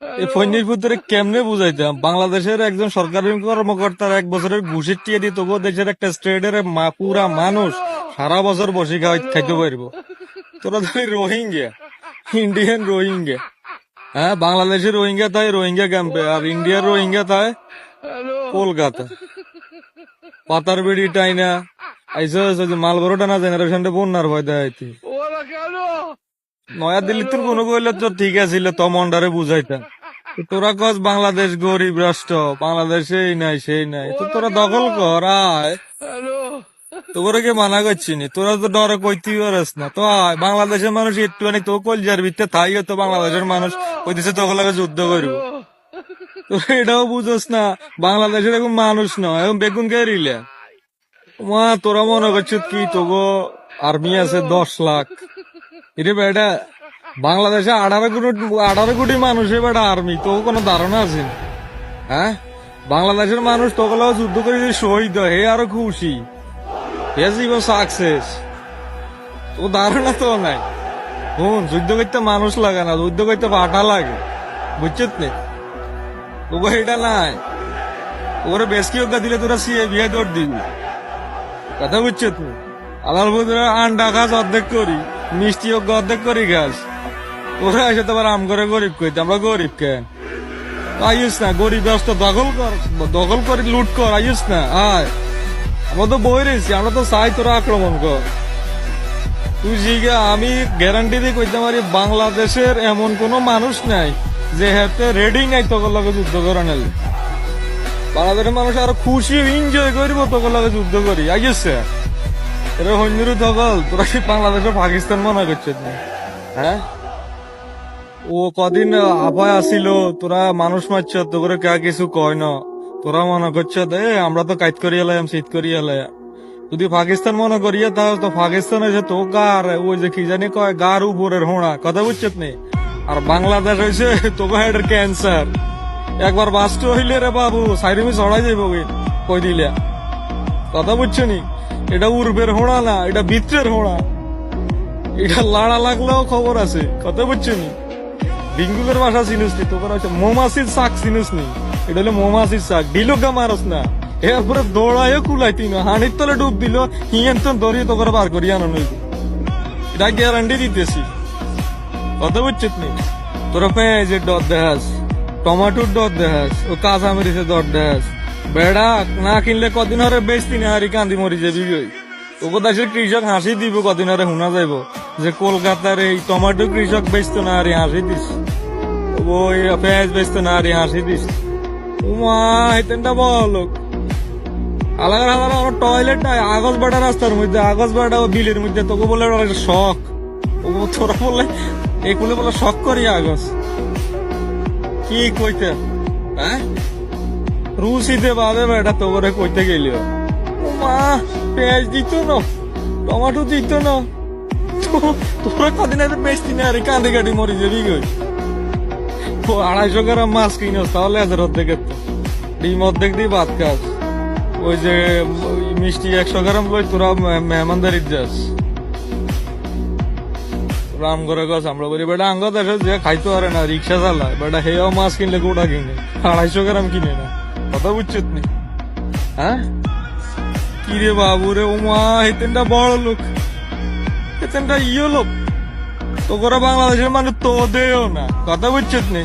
এই ফৈনির ভিতরে কেমনে বুঝাইতাম বাংলাদেশের একজন সরকারি কর্মকর্তার 1 বছরের ঘুষের টিয়ে দিত দেশের একটা স্টেটের পুরা মানুষ সারা বছর বসে খাইতে পারবো। তোরা তো রোহিঙ্গা, ইন্ডিয়ান রোহিঙ্গা। হ্যাঁ, বাংলাদেশের রোহিঙ্গা তাই রোহিঙ্গা ক্যাম্পে, আর ইন্ডিয়ার রোহিঙ্গা তাই কলকাতা। পাতার বেড়ি টাইনা আইসা মালবড় টানা জেনারেশনটা বন্যার ভয় দেখাইতে। নয়া দিল্লিতে কোনো কইলে তো ঠিক আছিল, তমন্ডারে বুঝাইতাম। তোরা কস বাংলাদেশ গরিব রাষ্ট্র, বাংলাদেশ এই নাই সেই নাই, তো তোরা দখল কর আয়। তোরে কে মানা করছি নি, তোরা তো ডরে কইতে পারিস না তো আয়। বাংলাদেশের মানুষ একটুখানি তো কলজার ভিতরে থাই, তো বাংলাদেশের মানুষ কইতেছে তোকে লাগে যুদ্ধ করবো। তোরা এটাও বুঝোস না বাংলাদেশের এখন মানুষ নয়, এখন বেগুন কে রিলে মা। তোরা মনে করছিস কি তোগো আর্মি আছে 10 লাখ? এটা বেটা বাংলাদেশে 18 কোটি মানুষের বেটা আর্মি, তো কোনো ধারণা আছে? হ্যাঁ, বাংলাদেশের মানুষ তোগুলো যুদ্ধ করে যদি শহীদ হয় হে আরো খুশি, হে জীবন সাকসেস। তো ধারণা তো নাই। যুদ্ধ করতে মানুষ লাগে না, যুদ্ধ করতে পাঠা লাগে, বুঝছিস নে? তোকে এটা নাই, তোরে বেশকি অজ্ঞা দিলে তোরা সিএ বিয়ে দৌড় দিবি, কথা বুঝছিস তুই? আলার বন্ধুরা আন্ডা গাছ অর্ধেক করি, মিষ্টি অজ্ঞা অর্ধেক করি গাছ। তোরা এসে তোমার আম করে গরিব কইতে, আমরা গরিব কেন? আইস না, গরিব রাষ্ট্র দখল করে লুট কর, আইস না আয়। আমরা তো বই রয়েছি, আমরা তো চাই তোরা আক্রমণ কর। তুই জিগা আমি গ্যারান্টি দিয়ে কইতে পারি বাংলাদেশের এমন কোন মানুষ নাই যে হাতে রেডি নাই তোকে লগে যুদ্ধ করে নেলে। বাংলাদেশের মানুষ আরো খুশি এনজয় করবো তোকে লগে যুদ্ধ করি, আইসছে এরা হইনিরু দখল। তোরা কি বাংলাদেশে পাকিস্তান মনে করছিস না? হ্যাঁ, ও কদিন আপায় আসিল, তোরা মানুষ মারছ, তো করে কে কিছু কয় না। তোরা মনে করছ আমরা তো কাজ করিয়া লাইম, শীত করিয়া লাই। যদি পাকিস্তান মনে করিয়া তাহলে তো পাকিস্তান এসে তো গার ওই যে কি জানি কয় গার উপরের হোড়া, কথা বুঝছিস নি? আর বাংলাদেশ হয়েছে তোকে হেডের ক্যান্সার। একবার বাস্ট হইলে রে বাবু সাইরিমি চড়াই যাইব কই দিলে, কথা বুঝছো নি? এটা উর্বের হোড়া না, এটা ভিতরের হোড়া। এটা লাড়া লাগলেও খবর আছে, কথা বুঝছো নি? ডিঙ্গুকের বাসা চিনুস নি? তোকে হচ্ছে মৌমাছির শাক চিনুস নি? এটা হলো মৌমাছির শাক, ডিলুকা মারস না। এরপরে দৌড়াইও কুলাইতি না, হানির তলে ডুব দিল হিয়েন তো দড়িয়ে তোকে বার করিয়া আনো নইব, এটা গ্যারান্টি দিতেছি, কথা বুঝছিস নি? তোরা পেঁয়াজের ডর দেখাস, টমাটোর ডর দেখাস, ও কাঁচা মরিচের ডর দেখাস। বেড়া না কিনলে কদিন হরে বেচতি না, হারি কান্দি মরি যাবি। তোকে দেশের কৃষক হাসি দিব কদিন হরে শোনা যাইব যে কলকাতার এই টমাটো কৃষক বেচতো না, হারি হাসি দিস। ওই পেঁয়াজ বেচতো না, হারি হাসি দিস। উমা হেতেনটা বল আলাদা আলাদা আমার টয়লেট নাই আগজ বাটা রাস্তার মধ্যে, আগজ বাটা বিলের মধ্যে। তোকে বলে শখ, তোরা বলে এগুলো বলে শখ করি আগজ কি কইতে? হ্যাঁ, রুসিতে বাদে বেটা তো করে কইতে গেলি মা পেঁয়াজ দিত না, টমাটো দিত না। তোরা কদিন আগে বেচতি না, আরে কাঁদে কাটি মরি যাবি গই। 250 গ্রাম মাছ কিনস তাহলে 1000 অর্ধেক, ডিম অর্ধেক দিয়ে ভাত খাস। ওই যে মিষ্টি 100 গ্রাম লই তোরা মেহমানদারির যাস। রাম করে গাছ আমরা বলি বেটা আঙ্গ দেখে যে খাইতে পারে না, রিক্সা চালায় বেটা, হেও মাছ কিনলে গোটা কিনে 250 গ্রাম কিনে না, কথা বুঝছিস নি? হ্যাঁ, কি রে বাবু রে, উমা হেতেনটা বড় লোক, হেতেনটা ইয়ে লোক। তো করে বাংলাদেশের মানুষ তো দেও না, কথা বুঝছিস নি?